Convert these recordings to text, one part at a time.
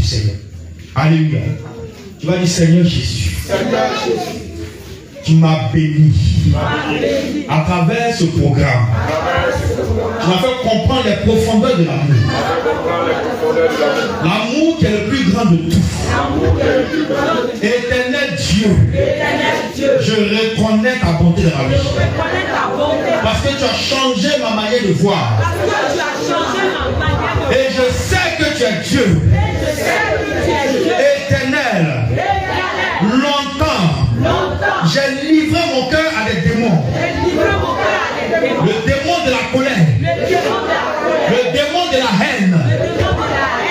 Seigneur. Alléluia. Tu vas dire Seigneur Jésus. Tu m'as béni à travers ce programme. Tu m'as fait comprendre les profondeurs de l'amour. L'amour qui est le plus grand de tout. Éternel Dieu, je reconnais ta bonté dans ma vie. Parce que tu as changé ma manière de voir. Et je sais que tu es Dieu. Éternel. Longtemps, j'ai livré mon cœur à des démons. Le démon de la colère. Le démon de la haine.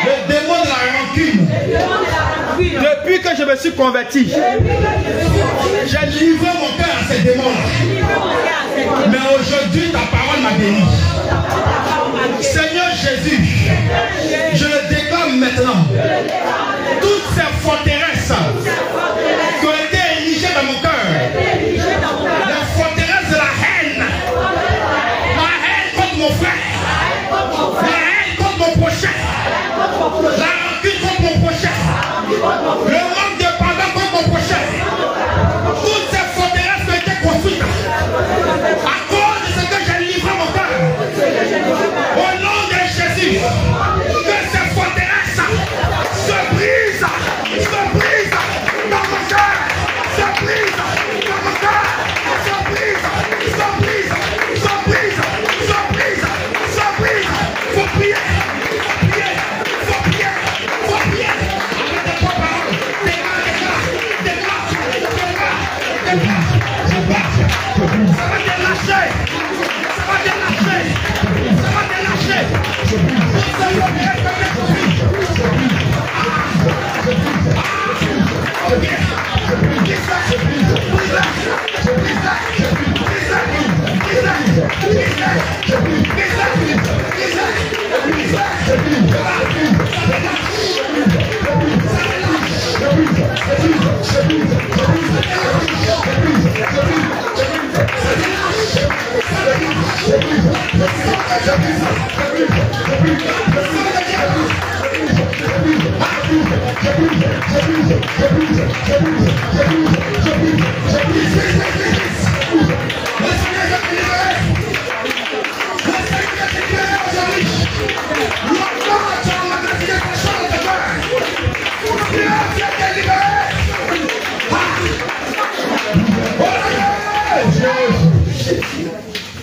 Le démon de la rancune. Depuis que je me suis converti, j'ai livré mon cœur à ces démons-là. Mais aujourd'hui, ta parole m'a béni. Seigneur Jésus, je le déclare maintenant. Toutes ces forteresses qui ont été érigées dans mon cœur, les forteresses de la haine contre mon frère, la haine contre mon prochain, la rancune contre mon prochain, le manque de pardon contre mon prochain, toutes ces forteresses qui ont été construites à cause de ce que j'ai livré mon cœur, au nom de Jésus, que ces forteresses se brisent dans mon cœur, se brisent dans mon cœur, se brisent, faut prier, faut prier, avec des bonnes paroles, ça va délacher,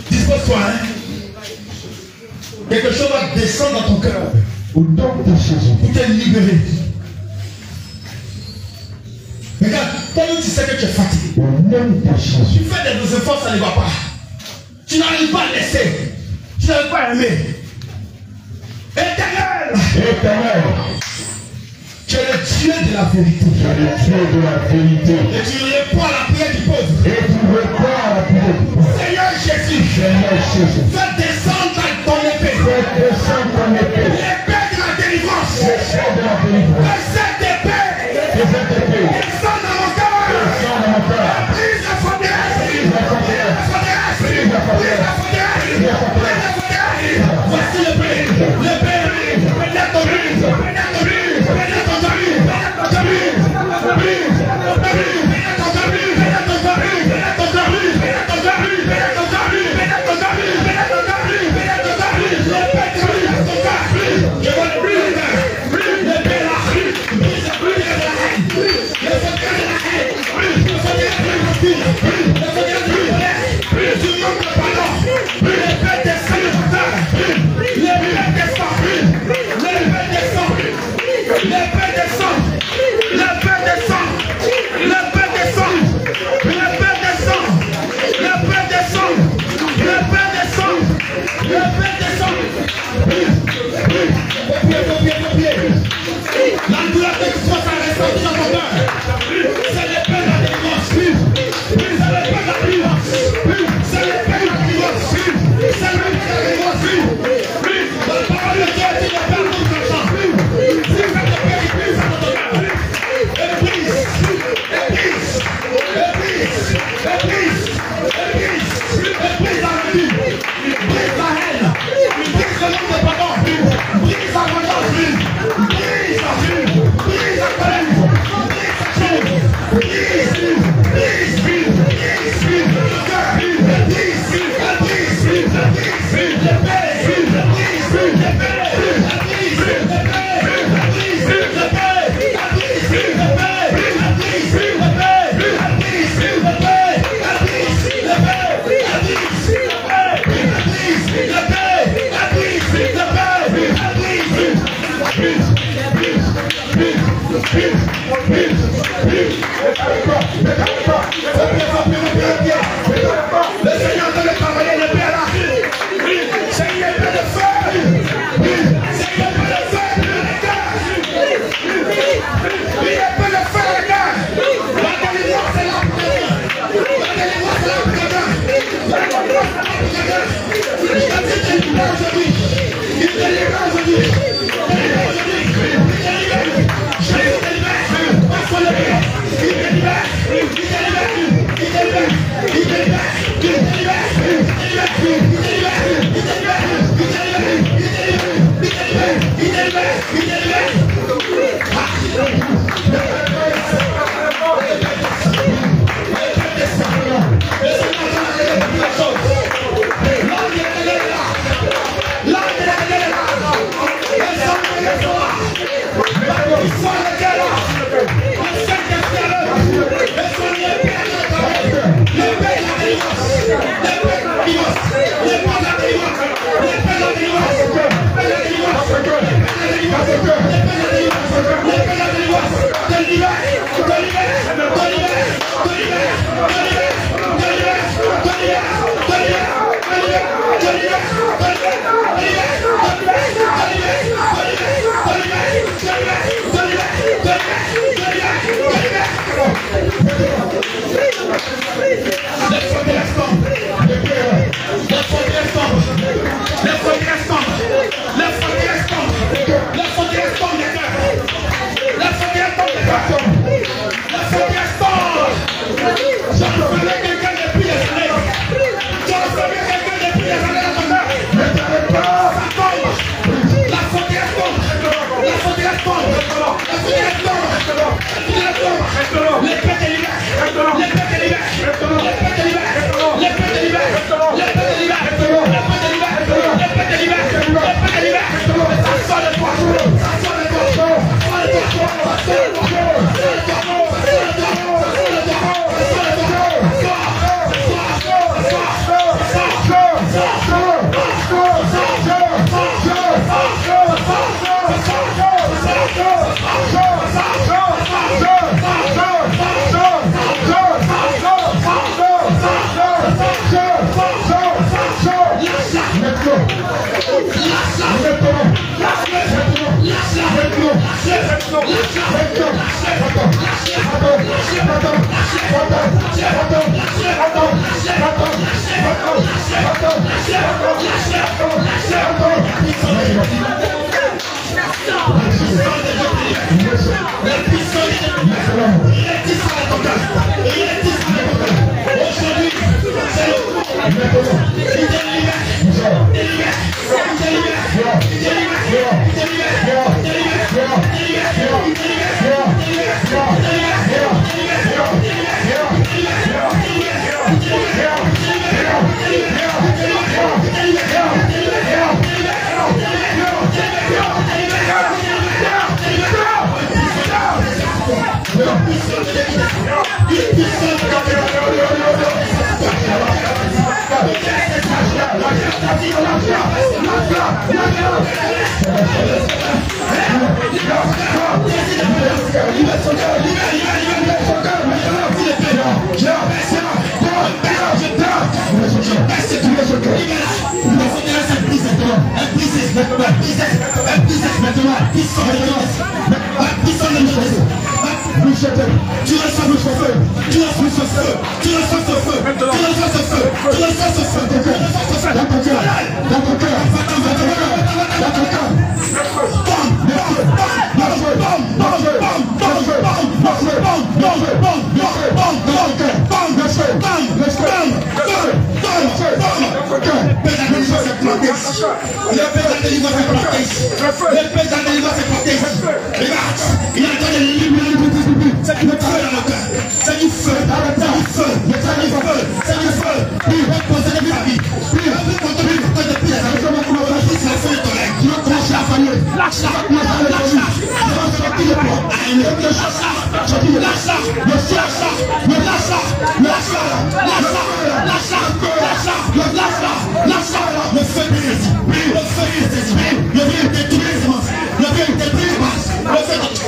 Dispose-toi, hein? Quelque chose va descendre dans ton cœur au nom de Jésus pour te libérer. Regarde, toi-même tu sais que tu es fatigué. Au nom de Jésus. Tu fais des efforts, ça ne va pas. Tu n'arrives pas à laisser. Tu n'arrives pas à aimer. Éternel. Tu es le Dieu de la vérité. Et tu réponds à la prière du pauvre. Seigneur Jésus. Fais descendre ton épée. L'épée de la délivrance. Fais cette épée. Descends dans mon cœur. Brise la forteresse. Voici l'épée. Pénètre ton brise. Je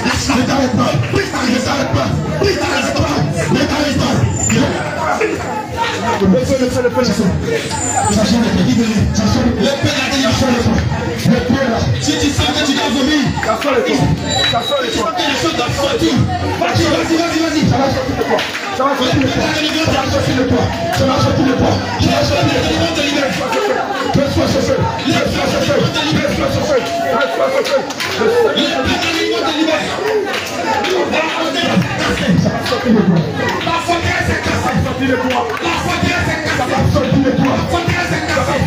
Lâche t'arrêtes pas. Brise ta résistance. Brise ta résistance. Brise ta résistance. Le feu. J'achète le feu. Le feu la délivrance. Le feu là. Si tu sens que tu dois vomir, ça sort les choses. Ça sort les choses. Les choses doivent sortir. Vas-y. Ça va sortir de toi. Ça va sortir de toi. Ça va sortir de toi. Ça va sortir de toi. Ça va sortir de toi. Laisse-moi ce feu. Laisse-moi ce feu. Laisse-moi ce feu. Laisse-moi ce feu. La forteresse est cassée. La forteresse est cassée. La forteresse est cassée.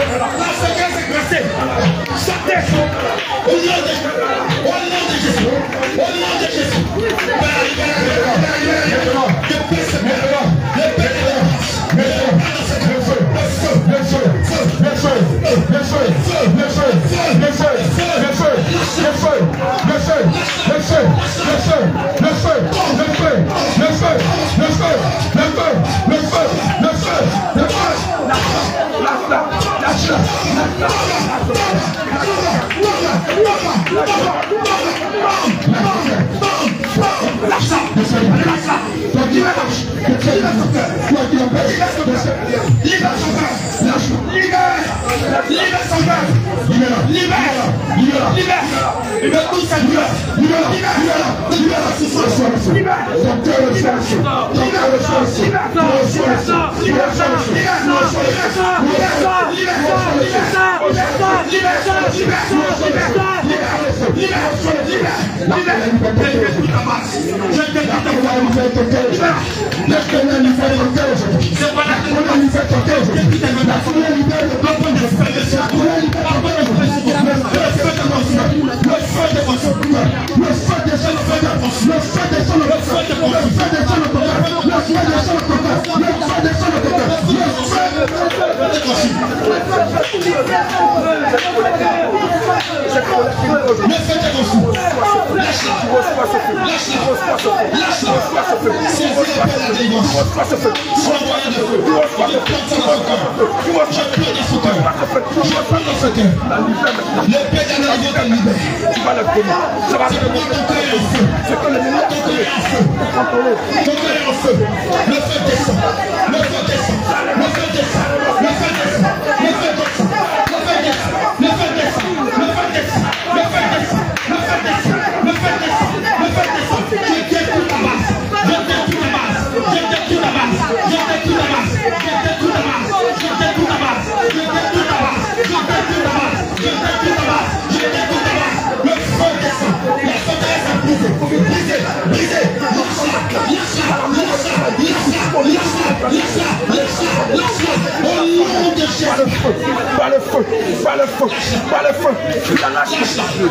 La forteresse est cassée. Sortez. Au nom de Jésus. Au nom de Jésus. Au nom de Jésus.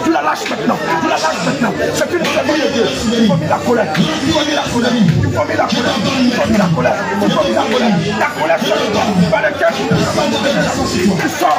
Tu la lâches maintenant. C'est une famille de Dieu. Il faut mettre la colère. Il faut mettre la colère. La colère, c'est le temps. Par lequel tu sors. Tu sors.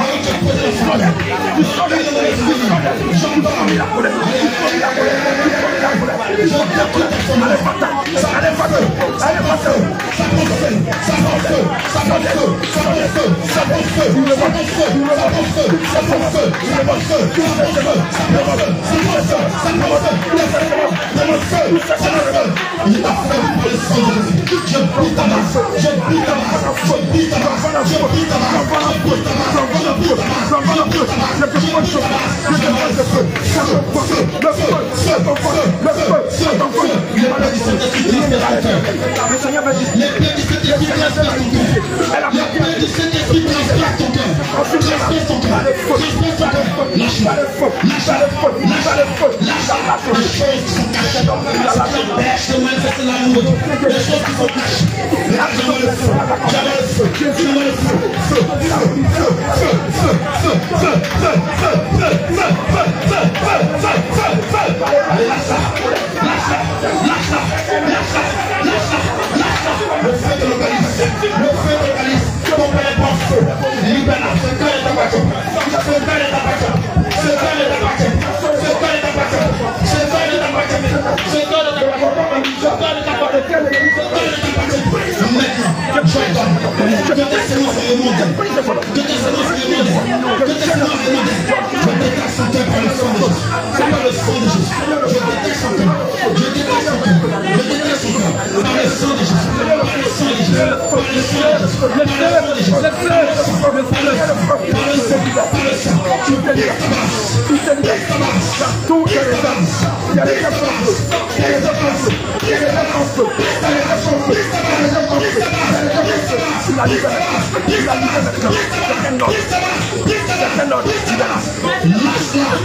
Je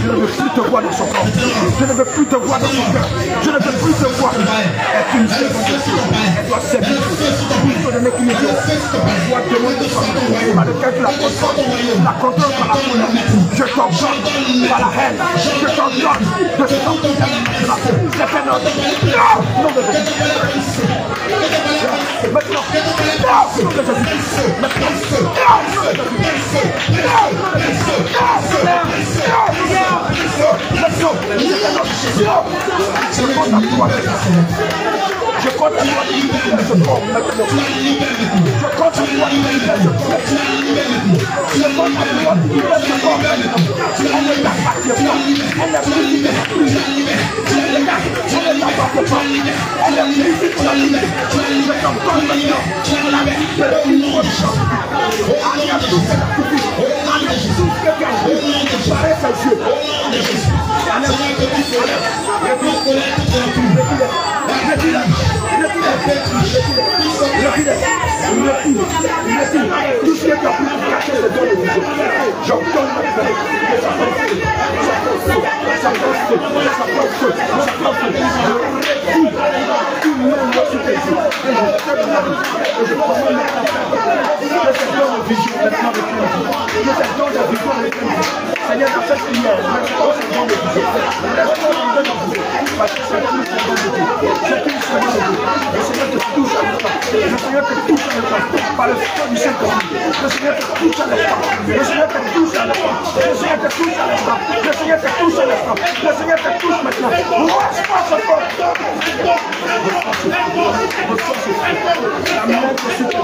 ne veux plus te voir dans son corps. Je ne veux plus te voir dans son cœur. Je ne veux plus te voir être une seule. Elle doit servir. Il faut donner une idée. Elle doit demander par lequel tu la contrôles. La contrôle par la colère. Je t'ordonne par la haine. Je t'ordonne de sortir. C'est un ordre. Non, non, de Jésus. Maintenant. Non, non, de Jésus. Maintenant. Je compte à toi de ce corps maintenant. Je compte à toi de ce corps. Je compte à toi de ce corps maintenant. Elle ne t'appartient pas. Elle ne plus de plus. Elle ne t'appartient pas. Elle ne plus de la vie. Je t'en donne maintenant. La vie de une prochaine. Tout ce que tu as dit paraît ses yeux. Tout ce qui est pu cacher le don de Dieu, j'entends Seigneur, dans cette prière, le Seigneur te touche à l'instant. Le Seigneur te touche à l'instant. Par le feu du Saint-Esprit. Le Seigneur te touche à l'instant. Le Seigneur te touche à l'instant. Le Seigneur te touche à l'instant. Le Seigneur te touche à l'instant. Le Seigneur te touche maintenant. Reçois ce corps. La main de ce Dieu.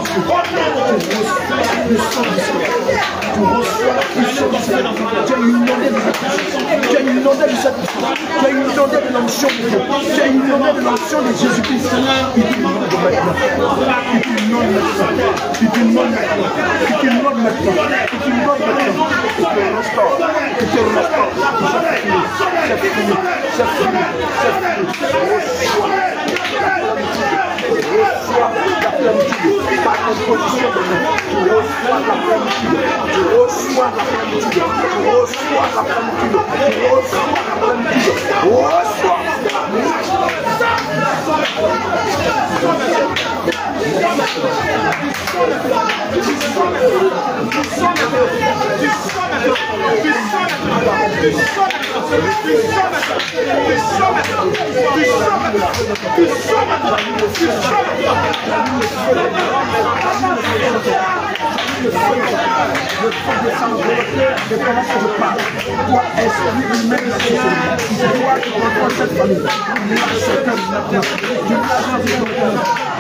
Tu reçois la puissance du Seigneur. Tu es inondé de cette puissance. Tu es inondé de cette puissance. Tu es inondé de l'onction de Dieu. Tu es inondé de l'onction de Jésus-Christ. Il t'inonde maintenant. Il t'inonde maintenant. Il t'inonde maintenant. Il t'inonde maintenant. Il t'inonde maintenant. Il te restaure. Il te restaure. C'est fini. C'est fini. C'est fini. Reçois la plénitude par l'imposition de nous. Tu reçois la plénitude. Tu reçois la plénitude. Tu reçois la plénitude. Tu reçois la plénitude. Reçois. De comment je parle. Toi, esprit humain, je dois reprendre cette famille. Tu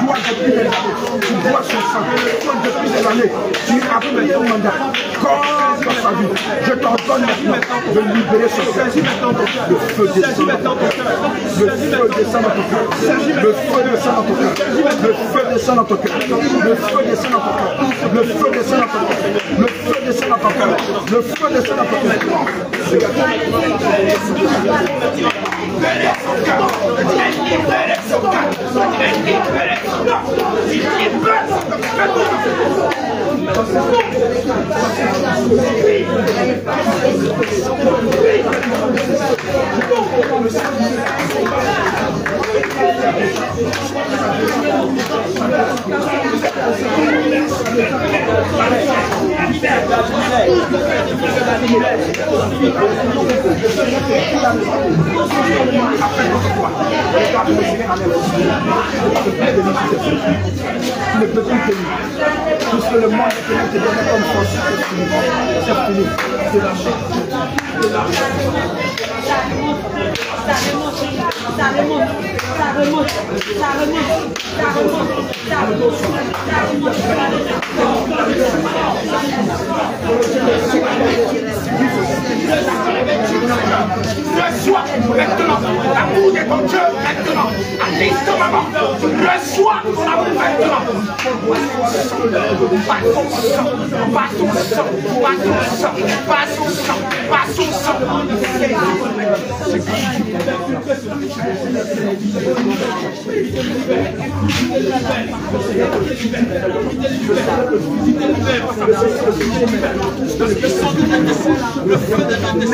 dois depuis des années, tu dois son sang. Toi, depuis des années, tu as fait ton mandat. Comme dans sa vie, je t'ordonne maintenant de libérer ce cœur. Le feu descend dans ton cœur. Le feu descend dans ton cœur. Le feu descend dans ton cœur. Le feu descend dans ton cœur. Le feu descend dans ton cœur. Le feu descend dans ton cœur. Le feu descend dans ton cœur. Le feu descend dans ton cœur. Ne peut plus tenir. Tout ce que le monde te donne comme force, c'est fini. C'est fini. C'est lâché. C'est lâché. Reçois maintenant l'amour de ton Dieu maintenant. À l'instant maman, reçois ton amour maintenant. Pas ton sang, pas ton sang, pas ton sang, pas son sang, pas son sang. Le feu de la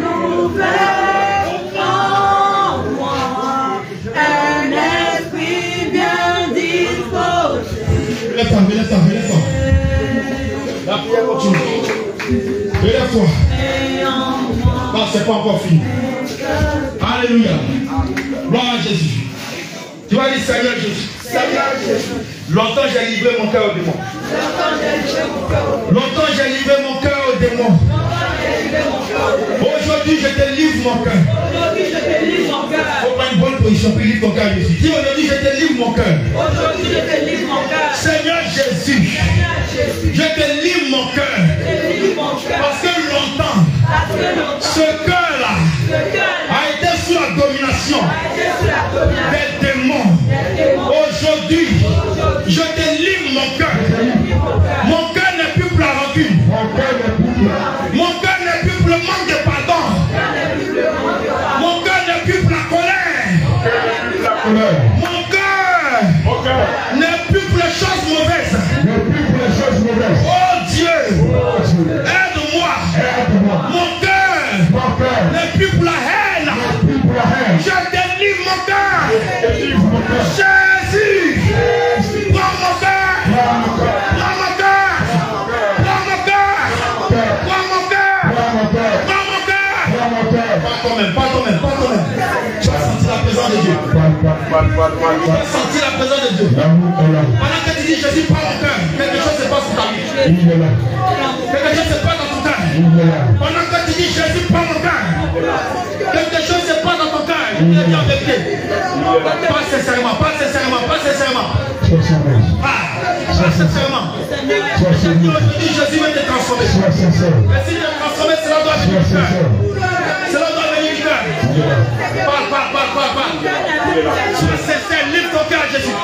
Renouvelle en moi un esprit bien Relève-toi. La prière continue. Relève-toi. Non, c'est pas encore fini. Alléluia. Gloire à Jésus. Tu vas dire Seigneur Jésus. Longtemps j'ai livré mon cœur au démon. Longtemps j'ai livré mon cœur au démon. Aujourd'hui je te livre mon cœur. Faut prendre une bonne position puis livre ton cœur à Jésus. Dis aujourd'hui je te livre mon cœur. Seigneur Jésus, je te livre mon cœur. Parce que longtemps, ce cœur-là a été sous la domination des démons. Aujourd'hui, je te livre mon cœur. Mon cœur n'est plus pour la rancune. Mon cœur n'est plus pour le manque de pardon. Mon cœur n'est plus pour la colère. Mon cœur n'est plus pour les choses mauvaises. Oh Dieu, aide-moi. Mon cœur n'est plus pour la haine. Je délivre mon cœur. Jésus, prends mon cœur. Prends mon cœur. Prends mon cœur. Prends mon cœur. Prends mon cœur. Pas toi-même. Tu vas sentir la présence de Dieu. Tu vas sentir la présence de Dieu. Pendant que tu dis Jésus, prends mon cœur, quelque chose se passe dans ta vie. Quelque chose se passe dans ton cœur. Pendant que tu dis Jésus, prends mon cœur, quelque chose se passe dans ton cœur. Il est bien vérité. Pas sincèrement. Pas sincèrement. Aujourd'hui, Jésus va te transformer. Mais si tu es transformé, cela doit venir du cœur. Cela doit venir du cœur. Parle. Sois sincère, livre ton cœur à Jésus.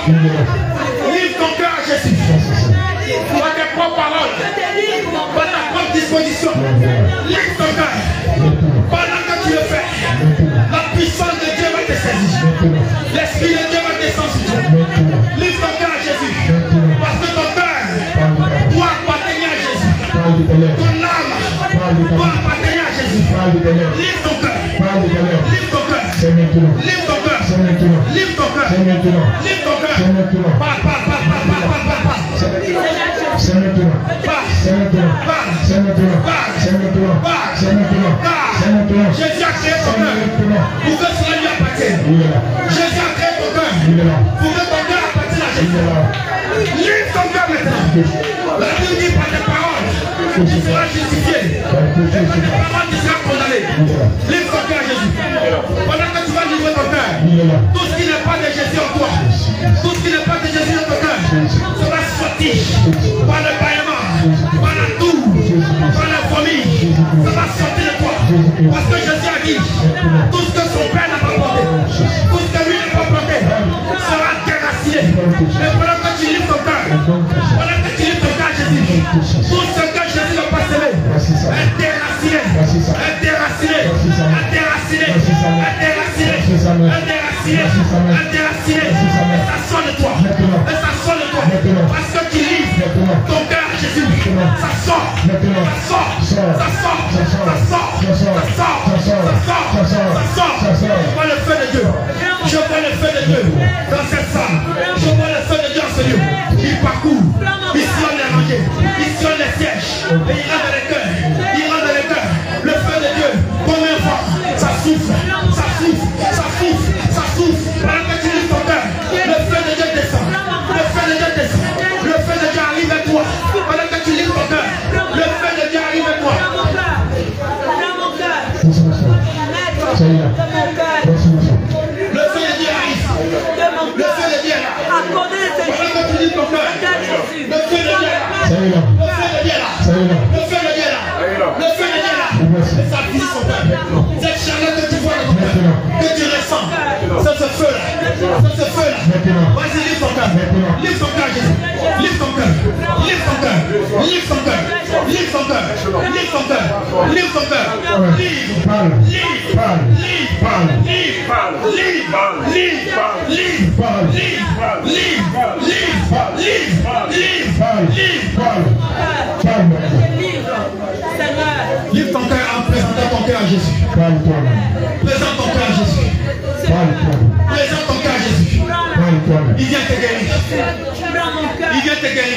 Livre ton cœur à Jésus. Pas tes propres paroles. Pas ta propre disposition. Livre ton cœur. Pendant que tu le fais, la puissance de Dieu va te saisir. L'Esprit de Dieu va descendre sur toi. Livre ton cœur à Jésus. Parce que ton cœur doit appartenir à Jésus. Ton âme doit appartenir à Jésus. Livre ton cœur. Livre ton cœur. Livre ton cœur. Livre ton cœur. Livre ton cœur. Parle. Jésus a créé ton cœur pour que cela lui appartienne. Jésus a créé ton cœur pour que ton cœur appartienne à Jésus. Livre ton cœur maintenant. La Bible dit par tes paroles, tu seras justifié. Et par tes paroles, tu seras condamné. Livre ton cœur à Jésus. Pendant que tu vas livrer ton cœur, tout ce qui n'est pas de Jésus en toi, tout ce qui n'est pas de Jésus dans ton cœur, sera sorti par le bâillement, par la toux, par la famille. Ça va sortir de toi. Parce que Jésus a dit, tout ce que son père n'a pas planté, tout ce que lui n'a pas planté, sera déraciné. Et pendant que tu livres ton cœur, pendant que tu livres ton cœur à Jésus, tout ce que Jésus n'a pas semé est déraciné. Et ça sort de toi. Parce que tu livres ton cœur à Jésus. Ça sort. Je vois le feu de Dieu. Dans cette salle. Je vois le feu de Dieu en ce lieu. Il parcourt. Il sillonne les rangées. Il sillonne les sièges. Et il rentre dans les cœurs. Le feu de Dieu. Combien de fois ça souffle. Pendant que tu livres ton cœur, le feu de Dieu descend. Le feu de Dieu arrive à toi. Pendant que tu livres ton cœur, le feu de Dieu arrive à toi. Le feu de Dieu arrive. Le feu de Dieu est là. Pendant que tu livres ton cœur, le feu de Dieu est là. Et ça vise son cœur. Cette chaleur que tu vois dans ton cœur, que tu ressens, c'est ce feu-là. Vas-y, livre ton cœur. Livre ton cœur, Jésus. Livre ton cœur. Livre ton cœur en présentant ton cœur à Jésus. Présente ton cœur à Jésus. Présente ton cœur à Jésus. Il vient te guérir.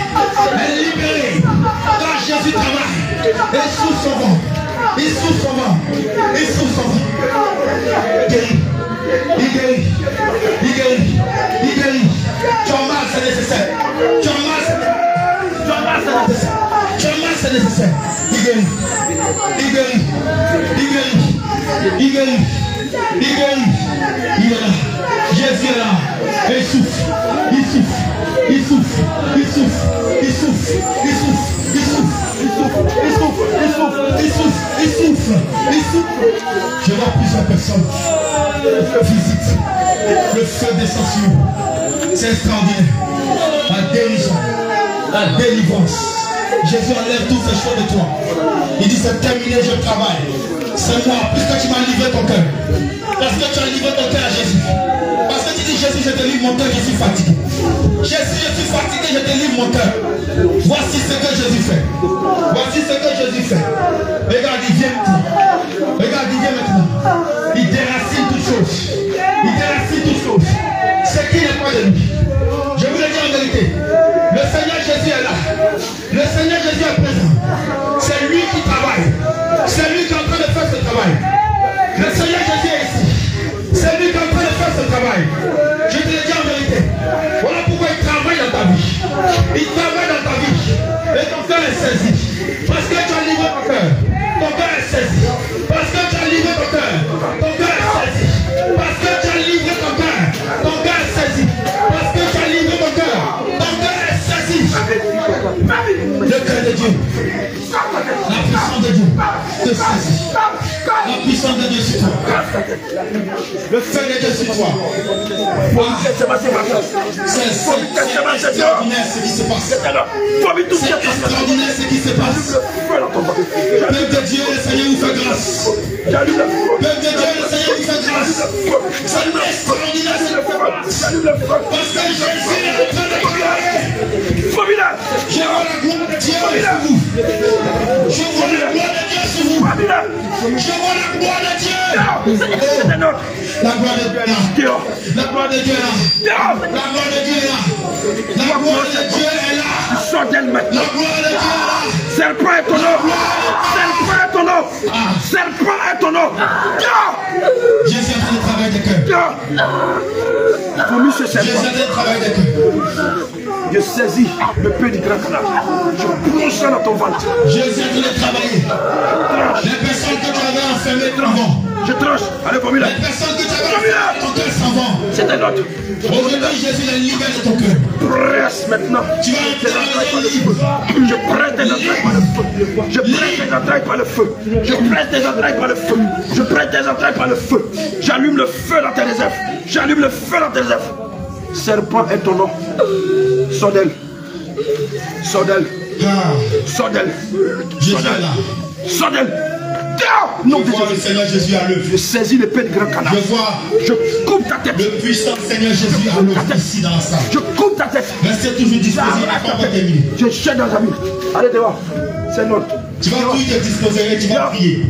c'est nécessaire. Il guérit. Il guérit. Il guérit. Il guérit. Il guérit. Il est là. Jésus est là. Et il souffle. Il souffle. Il souffle. Il souffle. Il souffle. Il souffle. Il souffle. Il souffle. Il souffle. Il souffle. Il souffle. Il souffle. Je vois plusieurs personnes. Visite. Le feu descend sur vous. C'est extraordinaire. La guérison. La délivrance. Jésus enlève toutes ces choses de toi. Il dit c'est terminé, je travaille. C'est moi, puisque tu m'as livré ton cœur. Parce que tu as livré ton cœur à Jésus. Parce que tu dis Jésus, je te livre mon cœur, je suis fatigué. Jésus, je suis fatigué, je te livre mon cœur. Voici ce que Jésus fait. Voici ce que Jésus fait. Regarde, il vient maintenant. Regarde, il vient maintenant. Il déracine toutes choses. Il déracine toutes choses. Ce qui n'est pas de lui. Je vous le dis en vérité. Le Seigneur Jésus est là. Le Seigneur Jésus est présent. C'est lui qui travaille. C'est lui qui est en train de faire ce travail. Le Seigneur Jésus est ici. C'est lui qui est en train de faire ce travail. Je te le dis en vérité. Voilà pourquoi il travaille dans ta vie. Il travaille dans ta vie. Et ton cœur est saisi. Parce que tu as livré ton cœur. Ton cœur est saisi. Parce que tu as livré ton cœur. Ton cœur est saisi. Parce que tu as livré ton cœur. Ton cœur est saisi. Parce que tu as livré ton cœur. Ton cœur est saisi. Le cœur de Dieu. La puissance de Dieu te saisit. La puissance de Dieu sur toi. Le feu de Dieu sur toi. C'est extraordinaire ce qui se passe. C'est extraordinaire ce qui se passe. Peuple de Dieu, le Seigneur vous fait grâce. Peuple de Dieu, le Seigneur vous fait grâce. C'est extraordinaire ce qui se passe. Parce que Jésus est en train de créer. Je vois la gloire de Dieu sur vous. Je vois la gloire de Dieu sur vous. Je vois la gloire de Dieu. La gloire de Dieu est là. La gloire de Dieu est là. La gloire de Dieu est là. La gloire de Dieu est là. Sors d'elle maintenant. La gloire de Dieu est là. Serpent est ton nom. Serpent est ton nom. Serpent est ton nom. Jésus est en train de travailler des cœurs. Jésus est en train de travailler des cœurs. Je saisis le peu du grand canal. Je plonge ça dans ton ventre. Jésus est en train de travailler. Les personnes que tu avais enfermées avant. Je tranche. Allez, formule. Les personnes que tu avais enfermées, ton cœur s'en va. C'est un autre. Aujourd'hui, Jésus est libéré de ton cœur. Presse maintenant. Tu vas entrer libre. Je presse tes entrailles par le feu. Je presse tes entrailles par le feu. Je presse tes entrailles par le feu. Je presse tes entrailles par le feu. J'allume le feu dans tes réserves. J'allume le feu dans tes réserves. Serpent est ton nom. Sors d'elle. Sors d'elle. Sors d'elle. Jésus est là. Sors d'elle. Je vois le Seigneur Jésus à l'œuvre. Je saisis l'épée de grand canal. Je vois Je coupe ta tête. le puissant Seigneur Jésus à l'œuvre ici dans la salle. Je coupe ta tête. Restez toujours disposé, il n'est pas terminé. Je jette dans la vie. Allez dehors. C'est notre. Tu vas tout te disposer et tu vas prier.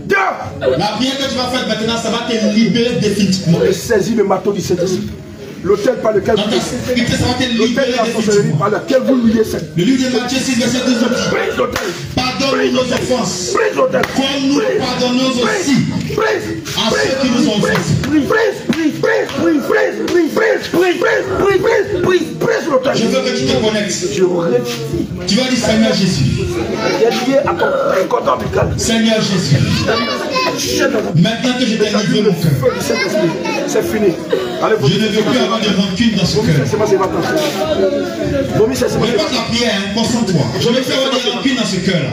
Dehors. La prière que tu vas faire maintenant, ça va te libérer définitivement. Je saisis le marteau du Saint-Esprit. L'autel par lequel vous l'autel de la sorcellerie par lequel vous liez cette. Le livre de Matthieu 6, verset 12 dit: Brise l'autel. pardonne nos offenses, Brise l'autel. comme nous pardonnons aussi à ceux qui nous ont offensés. Brise l'autel. Je veux que tu te connectes. Je rectifie. Tu vas dire Seigneur Jésus. Il est lié à ton cordon ombilical. Seigneur Jésus. Maintenant que je t'ai livré mon cœur, c'est fini. Allez, je ne veux plus avoir de rancune dans ce cœur. Répète la prière, hein, concentre-toi. Je ne veux plus avoir de rancune dans ce cœur-là.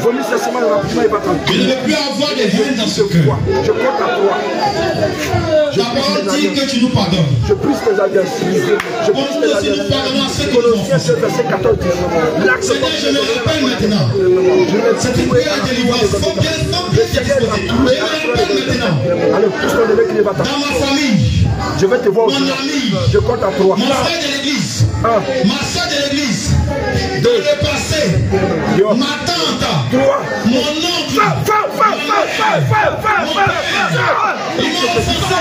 Je ne veux plus avoir de haine dans ce cœur. Je compte à toi. La parole dit que tu nous pardonnes. Je prise tes alliances. Je prise tes alliances. Nous pardonnons à ceux qui nous ont offensés. Seigneur, je me rappelle maintenant. Cette prière de délivrance. Faut bien te disposer. Je me rappelle maintenant. Allez, pousse-toi dans ma famille. Je vais te voir aussi. Mon ami. Je compte à toi. Mon frère de l'église. Ma soeur de l'église. Dans le passé. Ma tante. Mon oncle. Ils m'ont offensé.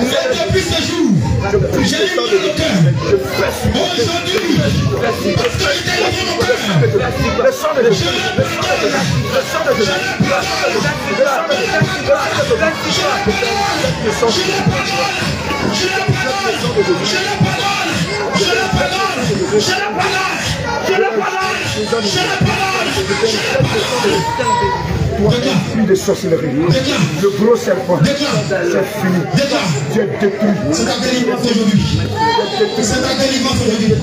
Et depuis ce jour, j'ai eu mal au cœur. Aujourd'hui, parce que j'étais dans mon cœur, je le pardonne. Toi, esprit de sorcellerie, le gros serpent, c'est fini. Tu es détruit. C'est ta délivrance aujourd'hui. C'est ta délivrance aujourd'hui.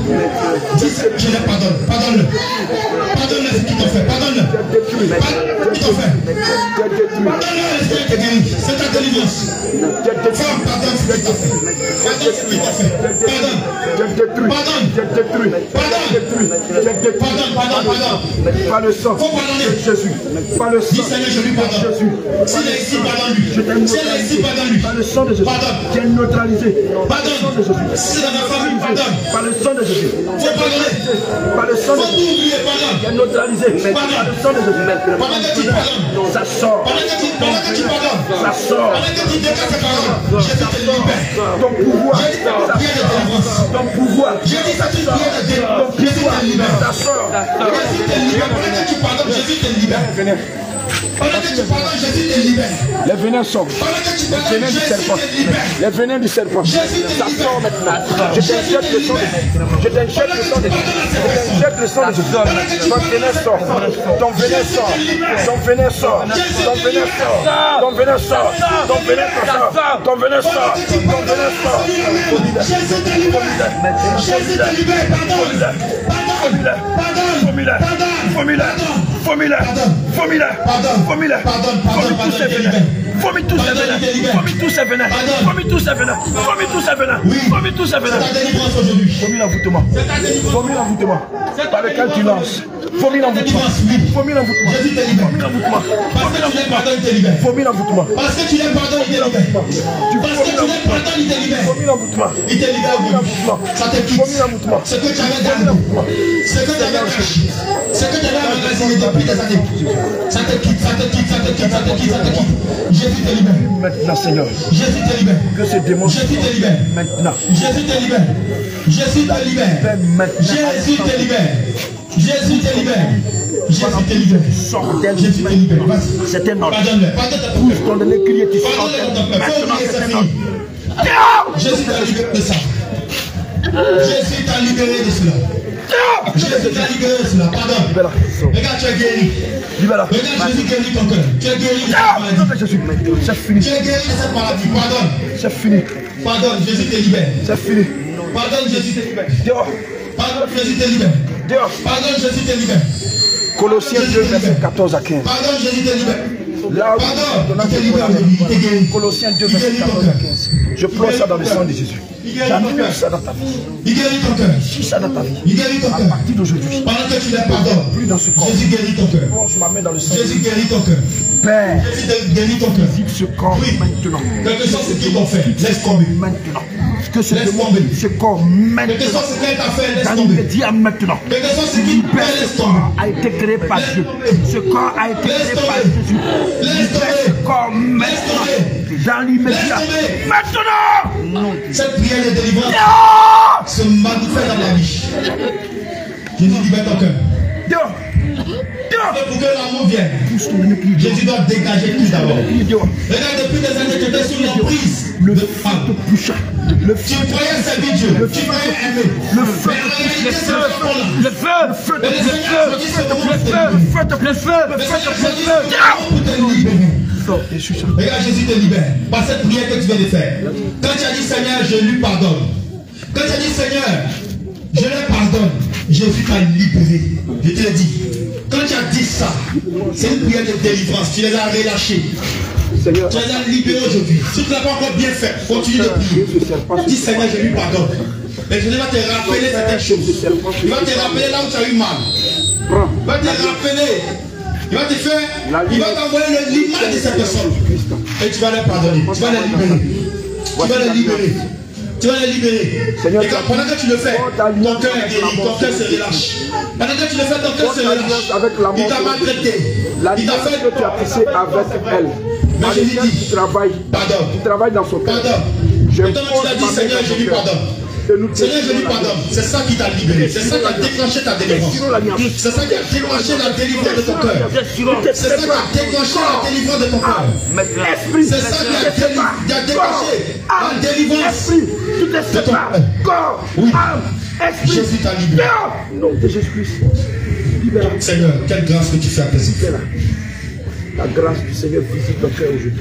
Dis, je le pardonne. Pardonne-le. Pardonne-le ce qu'il t'a fait. Pardonne-le. Pardonne-le ce qu'il t'a fait. Pardonne-le ce qu'il t'a guéri. C'est ta délivrance. Femme, pardonne ce qu'il t'a fait. Pardonne ce qu'il t'a fait. Pardonne. Pardonne. Pas le sang de Jésus. Pas le sang. Seigneur, je lui pardonne. S'il est ici, pardonne-lui. S'il est ici, pardonne-lui. Par le sang de Jésus. Pardonne. Tu es neutralisé. Pardonne. Si dans ma famille, pardonne. Par le sang de Jésus. Faut pardonner. Par le sang de Faut Jésus. tout oublier, pardonne. Tu es neutralisé. Par le sang de Jésus. Pendant que tu pardonnes. Ça sort. Pendant que tu pardonnes. Ça sort. Pendant que tu déclares tes paroles. Je te libère. Ton pouvoir. J'ai dit ta prière de délivrance. Ton pouvoir. J'ai dit ça, tu prière de délivrance. Jésus te libère. Ça sort. Jésus te libère. Pendant que tu pardonnes, Jésus te libère. Pendant que tu pardonnes, Jésus te libère. Les venins sortent. Pendant que tu Les pardonnes, venins du Jésus serpent. te libère. Les venins du serpent. Jésus te Ça libère. sort maintenant. Je t'injecte le sang de Jésus. Je t'injecte le sang de Jésus. Je t'injecte le sang de Jésus. Ton venin sort. Ton venin sort. Ton venin sort. Ton venin sort. Ton venin sort. Ton venin sort. Ton venin sort. Ton venin sort. Jésus te libère. Jésus te libère. Pardonne. Formulaire. Formulaire. Formulaire. Formulaire. Formulaire. Formule tous ces venins. Formule tous ces venins. Formule tous ces venins. Formule tous ces venins. Formule tous ces venins. Formule tous ces venins. C'est ta délivrance aujourd'hui. Formule l'envoûtement. Formule l'envoûtement. Par lequel tu lances. Formule l'envoûtement. Formule l'envoûtement. Jésus te libère. Formule l'envoûtement. Parce que tu l'aimes pardonne, il te libère. Formule l'envoûtement. Parce que tu l'aimes pardonne, il te libère. Parce que tu l'aimes pardonne, il te libère. Formule l'envoûtement. Il te libère aujourd'hui. Ça te quitte. Formule l'envoûtement. Ce que tu avais gardé. Ce que tu avais caché. Ce que tu avais emmagasiné depuis des années. Ça te quitte, ça te quitte, ça te quitte, ça te quitte, ça te quitte. Jésus te libère. Maintenant, Seigneur. Jésus te libère. Que ces démons. Jésus te libère. Maintenant. Jésus te libère. Jésus te libère. Jésus te libère. Jésus te libère. Jésus te libère. Sors d'elle. Jésus te libère. C'est un ordre. Pardonne-le. Pardonne-le. Pousse ton donné crier, tu sors Pardonne-le. d'elle. Maintenant, C'est c'est un fini. ordre. Jésus t'a libéré de ça. Jésus t'a libéré de cela. Jésus t'a libéré de cela. Pardonne. Regarde, tu es guéri. Libère-la. Regarde, Jésus guérit ton cœur. Tu es guéri de cette maladie. Non, Jésus. C'est fini. Tu es guéri de cette maladie. Pardonne. C'est fini. Pardonne, Jésus te libère. C'est fini. Pardonne, Jésus te libère. Dehors. Pardonne, Jésus te libère. Dehors. Pardonne, Jésus te libère. Colossiens 2, verset 14 à 15. Pardonne, Jésus te libère. Là où Pardonne, il te libère aujourd'hui. Il te guérit. Colossiens 2, Il verset guérit ton 14 cœur. à 15. Je plonge ça dans le sang de Jésus. J'annule ça dans ta vie. Il guérit ton cœur. Suis ça dans ta vie. Il guérit ton À cœur. partir d'aujourd'hui. Pendant que tu les pardonnes, Plus dans ce corps. Jésus guérit ton cœur. Plonge ma main dans le sang. Jésus guérit ton cœur. Père, Jésus guérit ton cœur. quitte ce corps Oui. maintenant. Quel que soit ce qu'ils t'ont fait, laisse tomber. Maintenant. Que ce Laisse démon, tomber. ce corps Quel que soit maintenant. ce qu'elle t'a fait, laisse Dans tomber. l'immédiat maintenant. Quel que soit ce qu'il te fait, laisse tomber. A été créé par Dieu. Ce corps a été créé par Jésus. Laisse tomber. Ce corps maintenant. Dans l'immédiat. Laisse tomber. Maintenant. Cette prière de délivrance Dehors. se manifeste dans la vie. Jésus libère ton cœur. Dehors. Dehors. Et pour que l'amour vienne, Pousse ton nez, crie dehors. Jésus doit dégager tout d'abord. Crie dehors. Regarde, depuis des années, tu étais sous l'emprise Le de feu femmes. te toucha. Le Tu feu. croyais servir Dieu, tu croyais aimer. Le feu. Mais en réalité, Le c'est feu. le fond là. Le feu. Le feu. Mais le Seigneur a choisi ce moment pour te libérer. Le feu. Le feu. Le Le feu. Seigneur a Le choisi feu. ce moment pour te libérer. Sors et suis ça. Regarde, Jésus te libère par cette prière que tu viens de faire. Quand tu as dit Seigneur, je lui pardonne. Quand tu as dit Seigneur, je le pardonne, Jésus t'a libéré. Je te l'ai dit. Quand tu as dit ça, c'est une prière de délivrance. Tu les as relâchés. Seigneur. Tu les as libérés aujourd'hui. Si tu ne l'as pas encore bien fait, continue de prier. Dis Seigneur, je lui pardonne. Et je vais te rappeler certaines choses. Il va te rappeler là où tu as eu mal. Il va te rappeler. Il va te faire. Il va t'envoyer l'image de cette personne. Et tu vas les pardonner. Tu vas les libérer. Tu vas les libérer. Tu vas les libérer. Et quand, pendant que tu le fais, ton cœur est guéri, ton cœur se relâche. Pendant que tu le fais, ton cœur se relâche. Il t'a maltraité. Il t'a fait que tu as tissé avec elle. Mais je lui dis, Tu travailles. pardonne. Tu travailles dans son cœur. Pardonne. Et toi, tu l'as dit, Seigneur, je lui pardonne. Seigneur, je lui pardonne. C'est ça qui t'a libéré. C'est ça qui a déclenché ta délivrance. C'est ça qui a déclenché la délivrance de ton cœur. C'est ça qui a déclenché la délivrance de ton cœur. C'est ça qui a déclenché la délivrance de ton cœur. Corps, Oui. âme, esprit. Jésus t'a libéré. Non de Jésus-Christ. Libère-la. Seigneur, quelle grâce que tu fais à tes enfants. Libère-la. La grâce du Seigneur visite ton cœur aujourd'hui.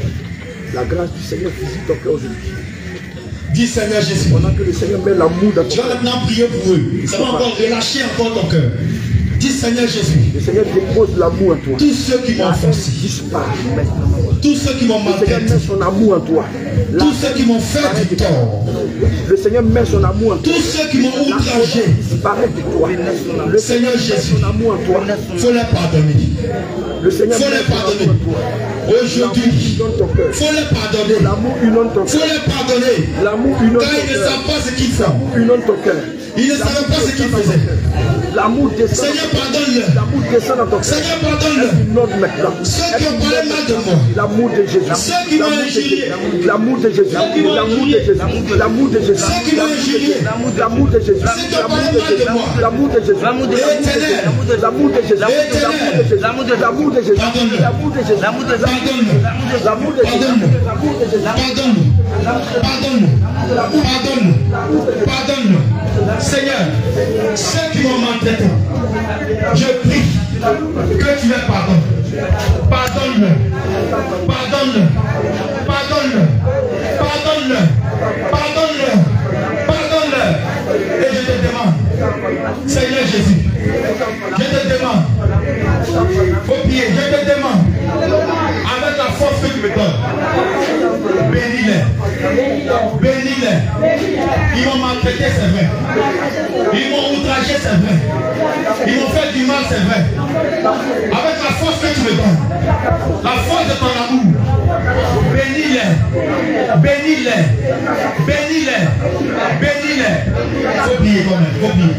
La grâce du Seigneur visite ton cœur aujourd'hui. Dis Seigneur Jésus. Pendant que le Seigneur met l'amour dans ton Tu cœur. vas maintenant prier pour eux. Ça va encore relâcher encore ton cœur. Dis Seigneur Jésus. Le Seigneur dépose l'amour en toi. Tous ceux qui m'ont offensé. Disparaît maintenant. Tous ceux qui m'ont Le Seigneur maltraité. met son amour en toi. Tous ceux qui m'ont fait du tort. Le Seigneur met son amour en toi. Tous ceux qui m'ont outragé. Disparaît de toi. Le Seigneur met Jésus. son amour en toi. Faut les pardonner. Le Seigneur Faut met les son amour pardonner. en toi. Aujourd'hui. Dans ton cœur. Faut les pardonner. L'amour inonde ton Faut cœur. les pardonner. L'amour inonde Car ton ils ne cœur. savent pas ce qu'ils font. Inonde ton cœur. Ils ne savaient pas ce qu'ils faisaient. L'amour descend. Seigneur, pardonne-le. L'amour descend dans ton cœur. Seigneur, pardonne-le. Inonde maintenant. Ceux qui ont parlé mal de moi. L'amour de Jésus. Ceux qui m'ont injurié. L'amour de Jésus. L'amour de Jésus. L'amour de Jésus. Ceux qui m'ont injurié. L'amour de Jésus. Ceux qui ont parlé mal de moi. L'amour de Jésus. L'amour de Jésus. Éternel. L'amour de Jésus. L'amour de Jésus. Pardonne-le. L'amour de Jésus. Pardonne-le. L'amour de Jésus. Pardonne-nous. Pardonne-nous. Pardonne-nous. Pardonne-nous. Pardonne-nous. Seigneur, ceux qui m'ont maltraité, je prie que tu les pardonnes. Pardonne-le. Pardonne-le. Pardonne-le. Pardonne-le. Pardonne-le. Pardonne-le. Et je te demande, Seigneur Jésus, je te demande, faut prier, je te demande, avec la force que tu me donnes, bénis-les. Bénis-les. Ils m'ont maltraité, c'est vrai. Ils m'ont outragé, c'est vrai. Ils m'ont fait du mal, c'est vrai. Avec la force que tu me donnes, la force de ton amour, bénis-les. Bénis-les. Bénis-les. Bénis-les. Faut prier quand même. Faut prier.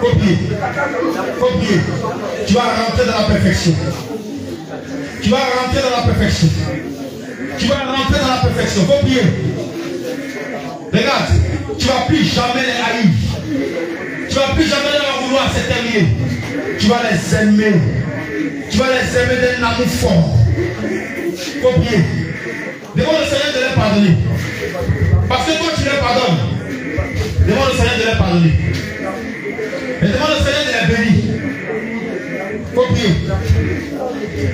Faut prier. Faut prier. Tu vas rentrer dans la perfection. Tu vas rentrer dans la perfection. Tu vas rentrer dans la perfection. Faut prier. Regarde, tu ne vas plus jamais les haïr. Tu ne vas plus jamais leur vouloir se terminer. Tu vas les aimer. Tu vas les aimer d'un amour fort. Faut prier. Demande au Seigneur de les pardonner. Parce que toi tu les pardonnes. Demande au Seigneur de les pardonner. Et demande au Seigneur de les bénir. Faut prier.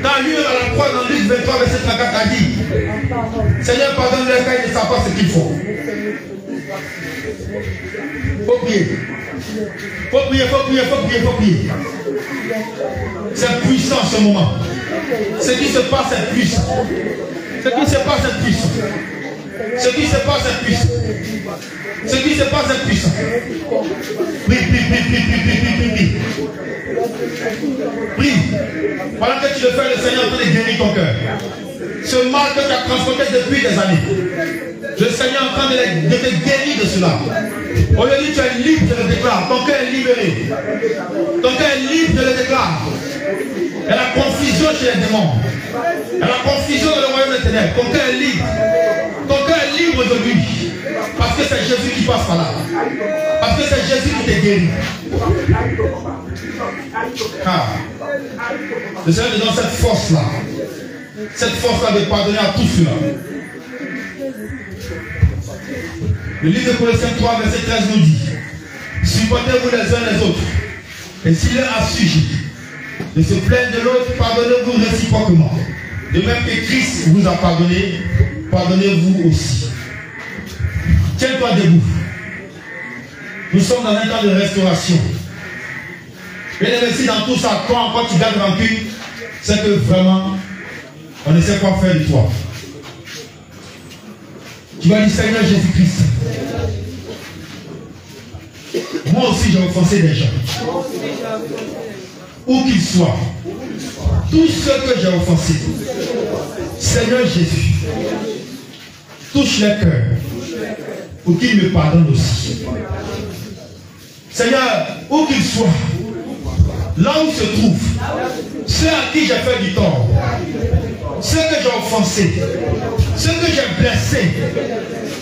Quand lui à la croix dans Luc 23 verset 34 a dit, Seigneur pardonne-les car ils ne savent pas ce qu'ils font. Faut prier. Faut prier, faut prier, faut prier, faut prier. C'est puissant ce moment. Ce qui se passe est puissant. Ce qui se passe est puissant. Ce qui se passe est puissant. Ce qui se passe est puissant. Prie, prie, prie, prie, prie, prie, prie, prie. Prie. Pendant que tu le fais, le Seigneur est en train de guérir ton cœur. Ce mal que tu as transporté depuis des années. Le Seigneur est en train de te guérir de cela. Aujourd'hui, tu es libre, je le déclare. Ton cœur est libéré. Ton cœur est libre, je le déclare. Il y a la confusion chez les démons. Il y a la confusion dans le royaume des ténèbres. Ton cœur est libre. Ton cœur est libre aujourd'hui. Parce que c'est Jésus qui passe par là. Parce que c'est Jésus qui te guérit. Ah. Le Seigneur te donne cette force-là. Cette force-là de pardonner à tous ceux-là. Le livre de Colossiens 3, verset 13 nous dit, supportez-vous les uns les autres. Et s'il est assujetti de se plaindre de l'autre, pardonnez-vous réciproquement. De même que Christ vous a pardonné, pardonnez-vous aussi. Tiens-toi debout. Nous sommes dans un temps de restauration. Bien aimé, si dans tout ça, toi encore tu gardes rancune, c'est que vraiment, on ne sait quoi faire de toi. Tu vas dire, Seigneur Jésus-Christ, moi aussi j'ai offensé des gens. Où qu'ils soient, tous ceux que j'ai offensés, Seigneur Jésus, touche les cœurs pour qu'ils me pardonnent aussi. Seigneur, où qu'ils soient, là où se trouvent, ceux à qui j'ai fait du tort, ceux que j'ai offensés, ceux que j'ai blessés,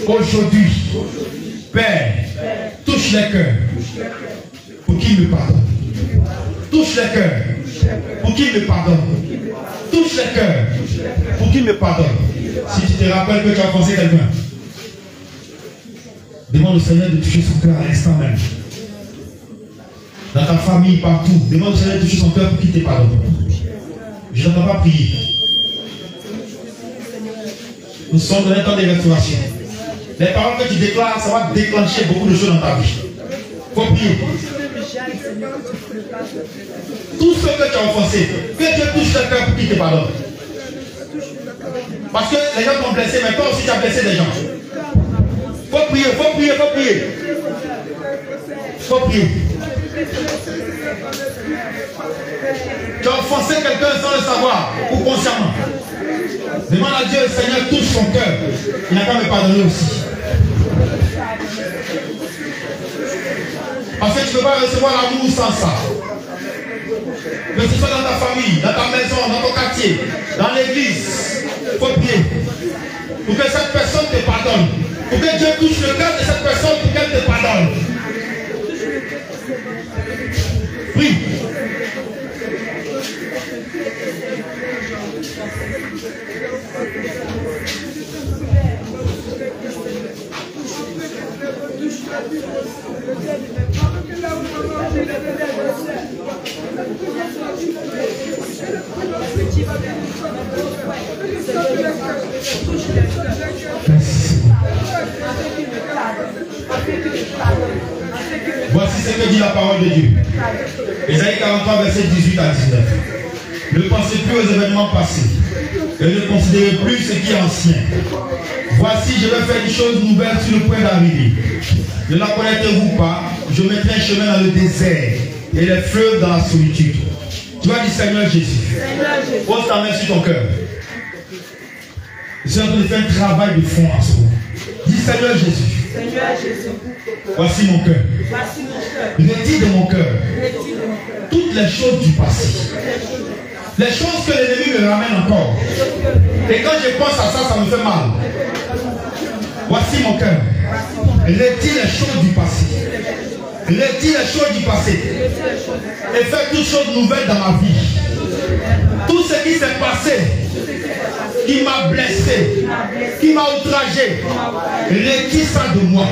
aujourd'hui, Père, touche les cœurs pour qu'ils me pardonnent. Touche les cœurs pour qu'ils me pardonnent. Touche les cœurs pour qu'ils me pardonnent. Si tu te rappelles que tu as offensé quelqu'un, demande au Seigneur de toucher son cœur à l'instant même. dans ta famille, partout. Demande au Seigneur de toucher son cœur pour qu'il te pardonne. Je n'entends pas prier. Nous sommes dans un temps de restauration. Les paroles que tu déclares, ça va déclencher beaucoup de choses dans ta vie. Il faut prier. Tout ce que tu as offensé, que Dieu touche ton cœur pour qu'il te pardonne. Parce que les gens t'ont blessé, mais toi aussi tu as blessé des gens. Il faut prier, il faut prier, il faut prier. Il faut prier. Tu as offensé quelqu'un sans le savoir ou consciemment. Demande à Dieu, Seigneur, touche son cœur. Il n'a qu'à me pardonner aussi. Parce que tu ne peux pas recevoir l'amour sans ça. Que ce soit dans ta famille, dans ta maison, dans ton quartier, dans l'église, il faut prier. Pour que cette personne te pardonne. Pour que Dieu touche le cœur de cette personne pour qu'elle te pardonne. Prie. Voici ce que dit la parole de Dieu. Ésaïe 43, verset 18 à 19. Ne pensez plus aux événements passés et ne considérez plus ce qui est ancien. Voici, je vais faire des choses nouvelles sur le point d'arriver. Ne la connaîtrez-vous pas? Je mettrai un chemin dans le désert et les fleuves dans la solitude. Tu vas dire Seigneur Jésus. Pose ta main sur ton cœur. Je suis en train de faire un travail de fond en ce moment. Dis Seigneur Jésus. Seigneur Jésus. Voici mon cœur. Voici mon cœur. Retire de mon cœur toutes les choses du passé. Les choses que l'ennemi me ramène encore. Et quand je pense à ça, ça me fait mal. Voici mon cœur. Retire les choses du passé. Retire les choses du passé. Et fais toutes choses nouvelles dans ma vie. Tout ce qui s'est passé, qui m'a blessé, qui m'a outragé, retire ça de moi.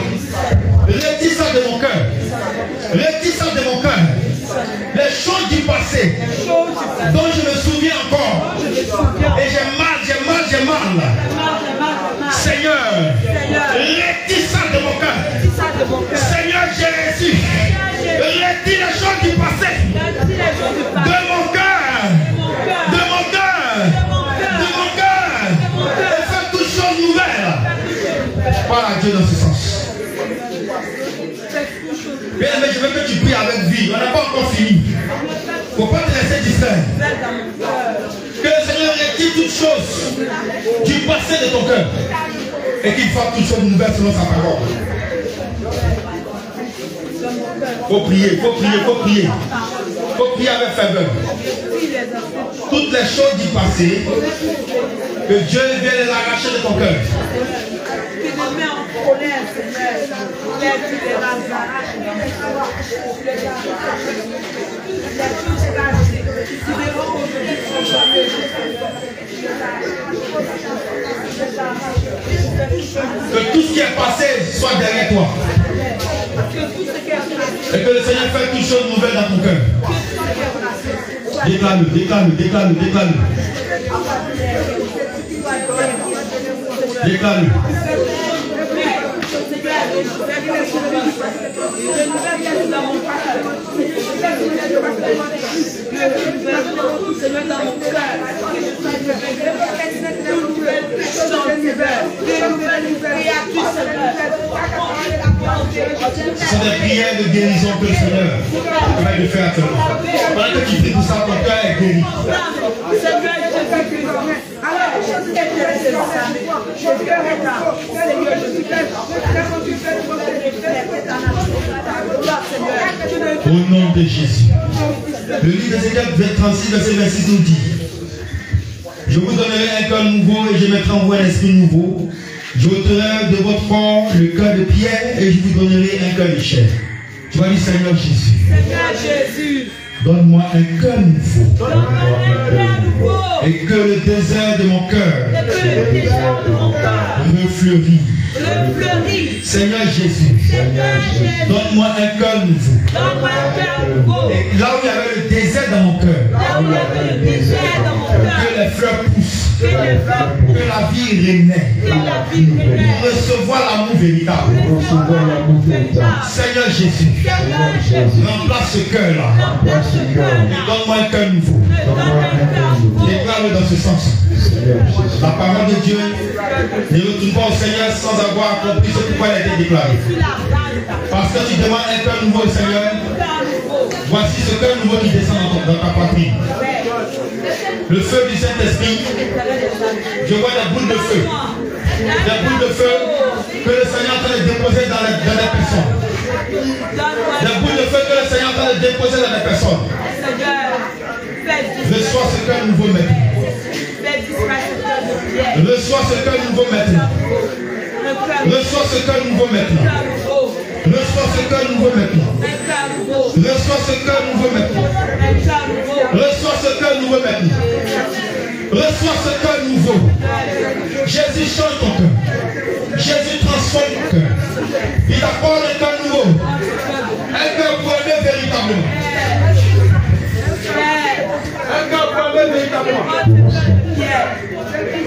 Retire ça de mon cœur. Retire ça de mon cœur. Les choses du passé dont je me souviens encore. Et j'ai mal. Seigneur, retire ça de mon cœur. Seigneur Jésus, retire les choses du passé de mon cœur. De mon cœur. Et fais toutes choses nouvelles. Parle à Dieu dans ce sens. Bien aimé, je veux que tu pries avec vie. On n'a pas encore fini. Il ne faut pas te laisser distraire. Que le Seigneur retire toutes choses du passé de ton cœur. Et qu'il fasse toutes choses nouvelles selon sa parole. Il faut prier, il faut prier, il faut prier. Il faut prier avec ferveur. Toutes les choses du passé, que Dieu vienne les arracher de ton cœur. Que tout ce qui est passé soit derrière toi. Et que le Seigneur fasse toutes choses nouvelles dans ton cœur. Déclare-le. Déclare-le. Ce sont des prières de guérison que le Seigneur va te faire actuellement. Pendant que tu pries pour ça, ton cœur est guéri. Au nom de Jésus. Le livre d'Ézéchiel 36, verset 26 nous dit: je vous donnerai un cœur nouveau et je mettrai en vous un esprit nouveau. Je ôterai de votre corps le cœur de pierre et je vous donnerai un cœur de chair. Tu vas dire Seigneur Jésus. Seigneur Jésus. Donne-moi un cœur nouveau. Et que le désert de mon cœur refleurit. Refleurir. Seigneur Jésus, Seigneur Jésus. donne-moi un cœur nouveau. Donne-moi un cœur nouveau. Et là où il y avait le désert dans mon cœur, Là où il y avait le désert dans mon cœur. que les fleurs poussent, Que les fleurs que la vie renaît, que la vie pour renaît. recevoir l'amour véritable. Recevoir l'amour véritable. Seigneur Jésus, Seigneur Jésus. remplace ce cœur-là Remplace ce et cœur-là. donne-moi un cœur nouveau. Donne-moi un cœur nouveau. Déclare-le dans ce sens. La parole de Dieu ne retourne pas au Seigneur sans avoir compris ce pourquoi elle a été déclarée. Parce que tu demandes un cœur nouveau au Seigneur. Voici ce cœur nouveau qui descend dans ta poitrine. Le feu du Saint-Esprit. Je vois des boules de feu. Des boules de feu que le Seigneur est en train de déposer dans les personnes. Des boules de feu que le Seigneur est en train de déposer dans les personnes. Reçois ce cœur nouveau maintenant. Reçois ce cœur nouveau maintenant. Reçois ce cœur nouveau maintenant. Reçois ce cœur nouveau maintenant. Reçois ce cœur nouveau maintenant. Reçois ce cœur nouveau maintenant. Reçois ce cœur nouveau. Jésus change ton cœur. Jésus transforme ton cœur. Il t'apporte un cœur nouveau. Un cœur pour aimer véritablement. Un cœur pour aimer véritablement.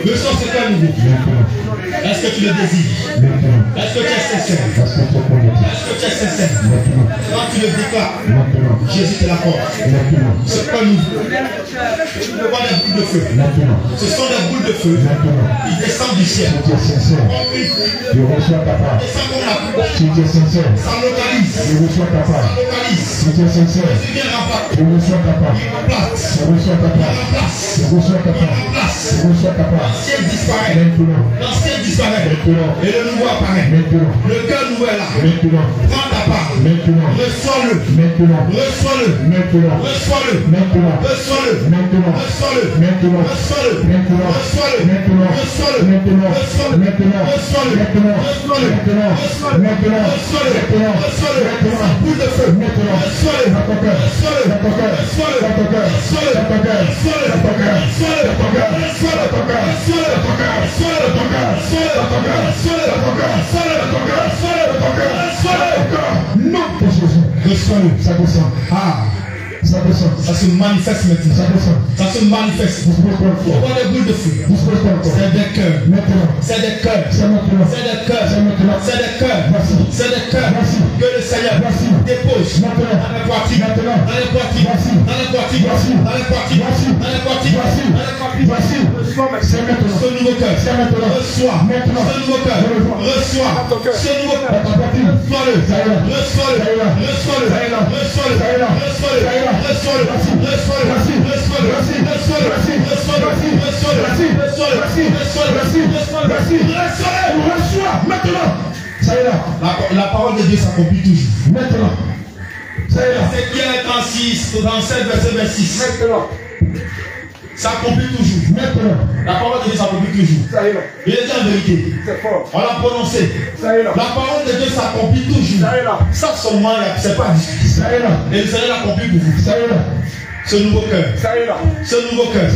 Reçois ce cœur nouveau. Est-ce que tu le désires? Est-ce que tu es sincère? Est-ce que tu es sincère? Quand tu le déclares, Jésus te l'accorde. Ce cœur nouveau. Tu peux voir des boules de feu. Ce sont des boules de feu. Ils descendent du ciel. Comme une descend comme la pluie. Ça localise. Ça localise. Jésus vient rabattre. Il remplace. L'ancien disparaît. L'ancien disparaît. Et le nouveau apparaît. Le cœur nouveau est là. Prends ta part. Reçois-le. Reçois-le. Reçois-le. Reçois-le. Reçois-le. Reçois-le. Boule de feu. Reçois-le. Ça descend. Ça descend. Ça se manifeste maintenant. Ça descend. Ça se manifeste. On voit des boules de feu. C'est des cœurs. C'est des cœurs. C'est des cœurs. C'est des cœurs. C'est des cœurs que le Seigneur dépose dans les poitrines. Dans les poitrines. Dans les poitrines. Dans les poitrines. Dans les poitrines. C'est maintenant. Ce nouveau cœur. Reçois. Ce nouveau cœur. Reçois. Ce nouveau cœur. Reçois-le. Reçois-le. Reçois-le. Reçois-le. Reçois-le. La parole de Dieu s'accomplit toujours. Maintenant. Ézéchiel 36, 37, verset 26. Maintenant. Ça accomplit toujours. Maintenant. La parole de Dieu s'accomplit toujours. Il est dit en vérité. On l'a prononcé. La parole de Dieu s'accomplit toujours. Ça seulement, c'est pas dit. Et le Seigneur l'accomplit pour vous. Ce nouveau cœur. Ce nouveau cœur.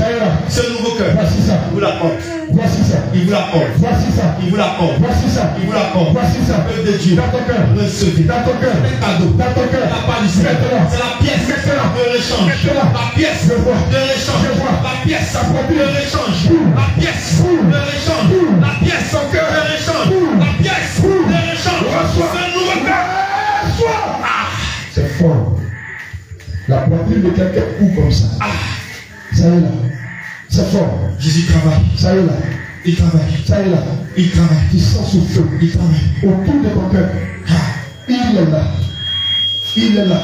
Ce nouveau cœur. Voici ça. Il vous l'accorde. Voici ça. Il vous l'accorde. Voici ça. Il vous l'accorde. Voici ça. Il vous l'accorde. Voici ça. Peuple de Dieu. Dans ton cœur. Recevez. Dans ton cœur. Un cadeau. Dans ton cœur. La part du Seigneur. C'est la pièce de l'échange. La pièce de l'échange. La pièce de l'échange. La pièce de l'échange. La pièce de l'échange. La pièce de l'échange. Ce nouveau cœur. C'est fort. La poitrine de quelqu'un court comme ça. Ça y est là. C'est fort. Jésus travaille. Ça y est là. Il travaille. Ça y est là. Il travaille. Tu sens ce feu. Il travaille. Autour de ton cœur. Il est là. Il est là.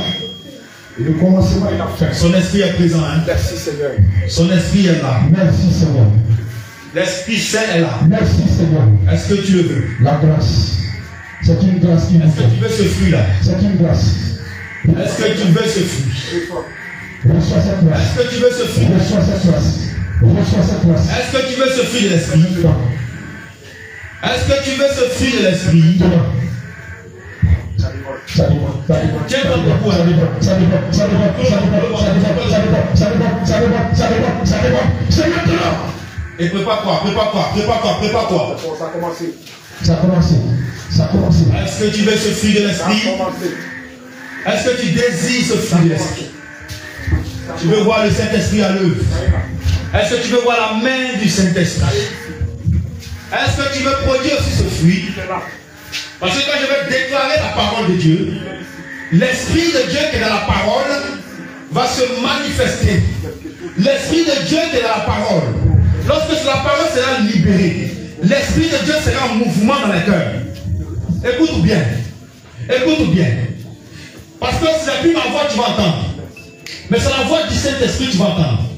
Et le commencement est à faire. Son esprit est présent. Hein? Merci Seigneur. Son esprit est là. Merci Seigneur. L'Esprit Saint est là. Merci Seigneur. Est-ce que tu le veux? La grâce. C'est une grâce qui nous Est-ce que fait. tu veux ce fruit-là? C'est une grâce. Est-ce que tu veux ce fruit? Reçois cette grâce. Est-ce que tu veux ce fruit? Reçois cette grâce. Reçois cette grâce. Est-ce que tu veux ce fruit de l'esprit? Est-ce que tu veux ce fruit de l'esprit? Ça dépend. Tiens ton propos. C'est maintenant. Et prépare-toi. Ça a commencé. Ça a commencé. Ça a commencé. Est-ce que tu veux ce fruit de l'esprit? Est-ce que tu désires ce fruit de l'esprit? Tu veux voir le Saint-Esprit à l'œuvre? Est-ce que tu veux voir la main du Saint-Esprit? Est-ce que tu veux produire aussi ce fruit? Parce que quand je vais déclarer la parole de Dieu, l'Esprit de Dieu qui est dans la parole va se manifester. L'Esprit de Dieu qui est dans la parole, lorsque la parole sera libérée, l'Esprit de Dieu sera en mouvement dans les cœurs. Écoute bien. Écoute bien. Parce que ce n'est plus ma voix que tu vas entendre, mais c'est la voix du Saint-Esprit que tu vas entendre.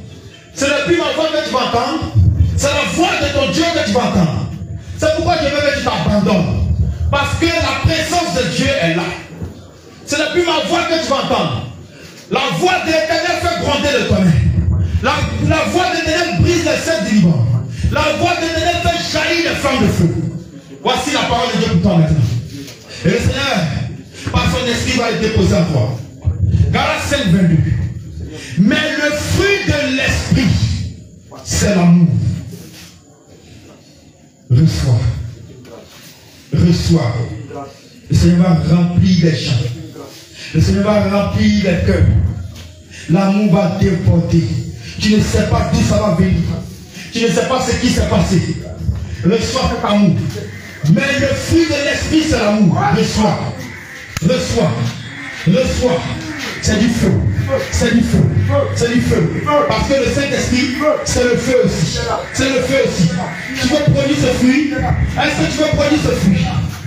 Ce n'est plus ma voix que tu vas entendre, c'est la voix de ton Dieu que tu vas entendre. C'est pourquoi je veux que tu t'abandonnes. Parce que la présence de Dieu est là. Ce n'est plus ma voix que tu vas entendre. La voix de l'Éternel fait gronder le tonnerre. La voix de l'Éternel brise les cèdres du Liban. La voix de l'Éternel fait jaillir les flammes de feu. Voici la parole de Dieu pour toi maintenant. Et le Seigneur, par son esprit, va le déposer en toi. Galates 5, 22. Mais le fruit de l'esprit, c'est l'amour. Reçois. Reçois. Le Seigneur va remplir les champs. Le Seigneur va remplir les cœurs. L'amour va déporter. Tu ne sais pas d'où ça va venir. Tu ne sais pas ce qui s'est passé. Reçois cet amour. Mais le fruit de l'esprit, c'est l'amour. Reçois. Reçois. Reçois. C'est du feu. C'est du feu. C'est du feu. Parce que le Saint-Esprit, c'est le feu aussi. C'est le feu aussi. Tu veux produire ce fruit? Est-ce que tu veux produire ce fruit?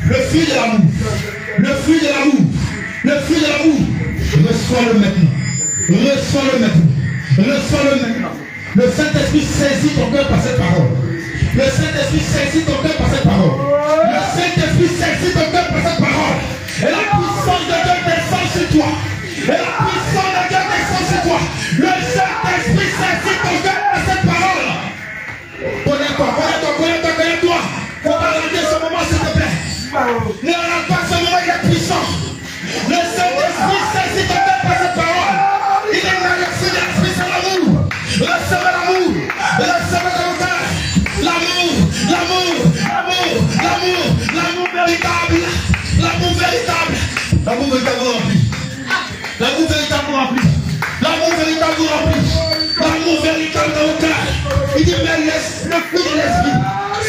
Le fruit de l'amour. Le fruit de l'amour. Le fruit de l'amour. Reçois-le maintenant. Reçois-le maintenant. Reçois-le maintenant. Le Saint-Esprit saisit ton cœur par cette parole. Le Saint-Esprit saisit ton cœur par cette parole. Le Saint-Esprit saisit ton cœur par cette parole. Et la puissance de Dieu descend sur toi. Et la puissance de Dieu descend sur toi. Le Saint-Esprit saisit ton cœur par cette parole. Connais-toi, connais-toi, connais-toi, connais-toi. Faut pas rater ce moment, s'il te plaît. Ne rate pas ce moment, il est puissant. Le Saint-Esprit saisit ton cœur par cette parole. Il est là, le fruit de l'esprit, c'est l'amour. Recevez l'amour. Recevez dans le cœur. L'amour, l'amour, l'amour, l'amour, l'amour véritable. L'amour véritable. L'amour véritable vous remplit. L'amour véritable vous remplit. L'amour véritable vous remplit. L'amour véritable dans le cœur. Il dit, mais le fruit de l'esprit,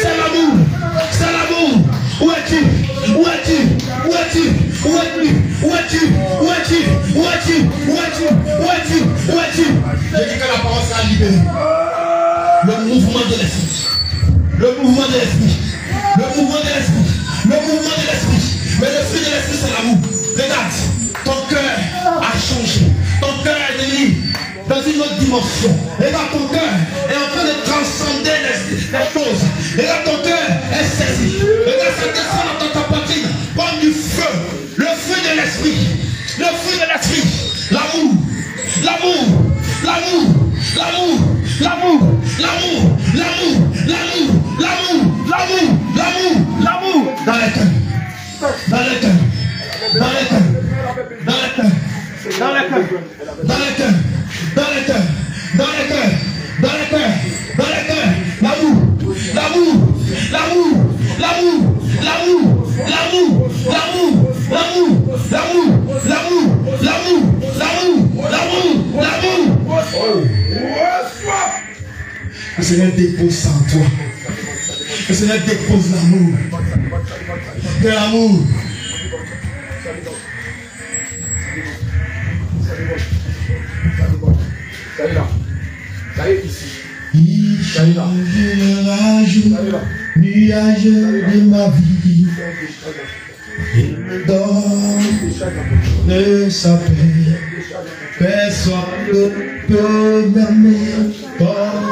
c'est l'amour. C'est l'amour. Où es-tu? Où es-tu? Où es-tu? Où es-tu? Où es-tu? Où es-tu? Où es-tu? Où es-tu? Où es-tu? Où es-tu? Je dis que la parole sera libérée. Le mouvement de l'esprit. Le mouvement de l'esprit. Le mouvement de l'esprit. Le mouvement de l'esprit. Mais le fruit de l'esprit, c'est l'amour. Regarde, ton cœur a changé. Ton cœur est devenu dans une autre dimension. Regarde, ton cœur est en train de transcender les choses. Regarde, ton cœur est saisi. Regarde, ça descend dans ta poitrine comme du feu. Le fruit de l'esprit. Le fruit de l'esprit. L'amour. L'amour. L'amour. L'amour. L'amour. L'amour. L'amour. L'amour. L'amour. L'amour. L'amour. L'amour. Dans les cœurs. Dans les cœurs. Dans les cœurs. Dans les cœurs. Dans les cœurs. Dans les cœurs. Dans les cœurs. Dans les cœurs. Dans les cœurs. Dans les cœurs. L'amour. L'amour. L'amour. L'amour. L'amour. L'amour. L'amour. L'amour. L'amour. L'amour. L'amour. L'amour. L'amour. L'amour. Le Seigneur dépose ça en toi. Le Seigneur dépose l'amour. De l'amour. Il changera jour, nuage de ma vie. Il me donne sa paix. Personne ne peut m'aimer.